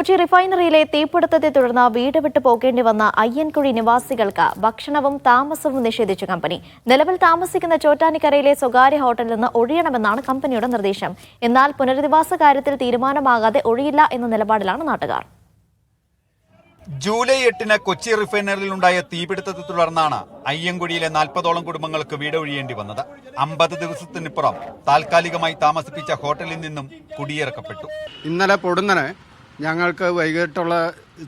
കൊച്ചി റിഫൈനറിയിലെ തീപിടുത്തത്തെ തുടർന്ന് വീട് വിട്ടു പോകേണ്ടി വന്ന അയ്യൻകുഴി നിവാസികൾക്ക് ഭക്ഷണവും താമസവും നിഷേധിച്ചു കമ്പനി. നിലവിൽ താമസിക്കുന്ന ചോറ്റാനിക്കരയിലെ സ്വകാര്യ ഹോട്ടലിൽ നിന്ന് ഒഴിയണമെന്നാണ് കമ്പനിയുടെ നിർദ്ദേശം. എന്നാൽ പുനരധിവാസ കാര്യത്തിൽ തീരുമാനമാകാതെ ഒഴിയില്ല എന്ന നിലപാടിലാണ് നാട്ടുകാർ. ജൂലൈ 8-ന് കൊച്ചി റിഫൈനറിയിലുണ്ടായ തീപിടുത്തത്തെ തുടർന്നാണ് അയ്യൻകുഴിയിലെ 40ഓളം കുടുംബങ്ങൾക്ക് വീട് ഒഴിയേണ്ടി വന്നത്. 50 ദിവസത്തിനിപ്പുറം താൽക്കാലികമായി താമസിപ്പിച്ച ഹോട്ടലിൽ നിന്നും കുടിയിറക്കപ്പെട്ടു. ഇന്നലെ പൊടുന്നനെ ഞങ്ങൾക്ക് വൈകിട്ടുള്ള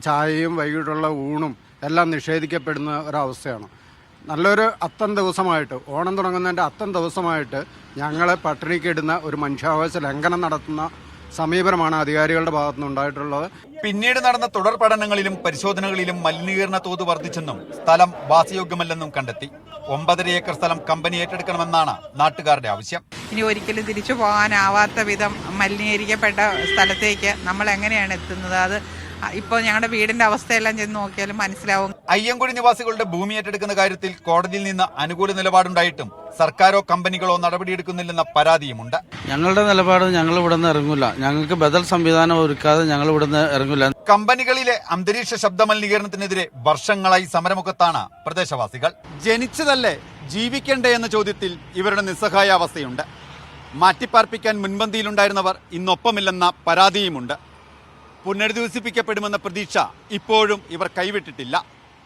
ചായയും വൈകിട്ടുള്ള ഊണും എല്ലാം നിഷേധിക്കപ്പെടുന്ന ഒരവസ്ഥയാണ്. നല്ലൊരു അത്തം ദിവസമായിട്ട്, ഓണം തുടങ്ങുന്നതിൻ്റെ അത്തം ദിവസമായിട്ട് ഞങ്ങളെ പട്ടിണിക്കിടുന്ന ഒരു മനുഷ്യാവകാശ ലംഘനം നടത്തുന്ന സമീപനമാണ് അധികാരികളുടെ ഭാഗത്തുനിന്ന് ഉണ്ടായിട്ടുള്ളത്. പിന്നീട് നടന്ന തുടർ പഠനങ്ങളിലും പരിശോധനകളിലും മലിനീകരണ തോത് വർദ്ധിച്ചെന്നും സ്ഥലം വാസയോഗ്യമല്ലെന്നും കണ്ടെത്തി. 9.5 ഏക്കർ സ്ഥലം കമ്പനി ഏറ്റെടുക്കണമെന്നാണ് നാട്ടുകാരുടെ ആവശ്യം. ഇനി ഒരിക്കലും തിരിച്ചു പോകാനാവാത്ത വിധം മലിനീകരിക്കപ്പെട്ട സ്ഥലത്തേക്ക് നമ്മൾ എങ്ങനെയാണ് എത്തുന്നത്? അത് ഇപ്പോൾ ഞങ്ങളുടെ വീടിന്റെ അവസ്ഥയെല്ലാം ചെന്ന് നോക്കിയാലും മനസ്സിലാവും. അയ്യൻകുഴി നിവാസികളുടെ ഭൂമി ഏറ്റെടുക്കുന്ന കാര്യത്തിൽ കോടതിയിൽ നിന്ന് അനുകൂല നിലപാടുണ്ടായിട്ടും സർക്കാരോ കമ്പനികളോ നടപടിയെടുക്കുന്നില്ലെന്ന പരാതിയുമുണ്ട്. ഞങ്ങളുടെ നിലപാട് ഞങ്ങൾ ഇവിടെ നിന്ന് ഇറങ്ങില്ല. ഞങ്ങൾക്ക് ബദൽ സംവിധാനം ഒരുക്കാതെ ഞങ്ങൾ ഇവിടെ നിന്ന് ഇറങ്ങില്ല. കമ്പനികളിലെ അന്തരീക്ഷ ശബ്ദ മലിനീകരണത്തിനെതിരെ വർഷങ്ങളായി സമരമുഖത്താണ് പ്രദേശവാസികൾ. ജനിച്ചതല്ലേ ജീവിക്കണ്ടേ എന്ന ചോദ്യത്തിൽ ഇവരുടെ നിസ്സഹായാവസ്ഥയുണ്ട്. മാറ്റിപ്പാർപ്പിക്കാൻ മുൻപന്തിയിലുണ്ടായിരുന്നവർ ഇന്നൊപ്പമില്ലെന്ന പരാതിയുമുണ്ട്. പുനരധിവസിപ്പിക്കപ്പെടുമെന്ന പ്രതീക്ഷ ഇപ്പോഴും ഇവർ കൈവിട്ടിട്ടില്ല.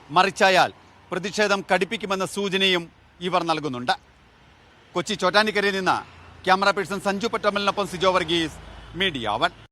മറിച്ചായാൽ പ്രതിഷേധം കടുപ്പിക്കുമെന്ന സൂചനയും ഇവർ നൽകുന്നുണ്ട്. കൊച്ചി ചോറ്റാനിക്കരയിൽ നിന്ന് ക്യാമറ പേഴ്സൺ സഞ്ജു പട്ടമലിനൊപ്പം സിജോ വർഗീസ്, മീഡിയ 1.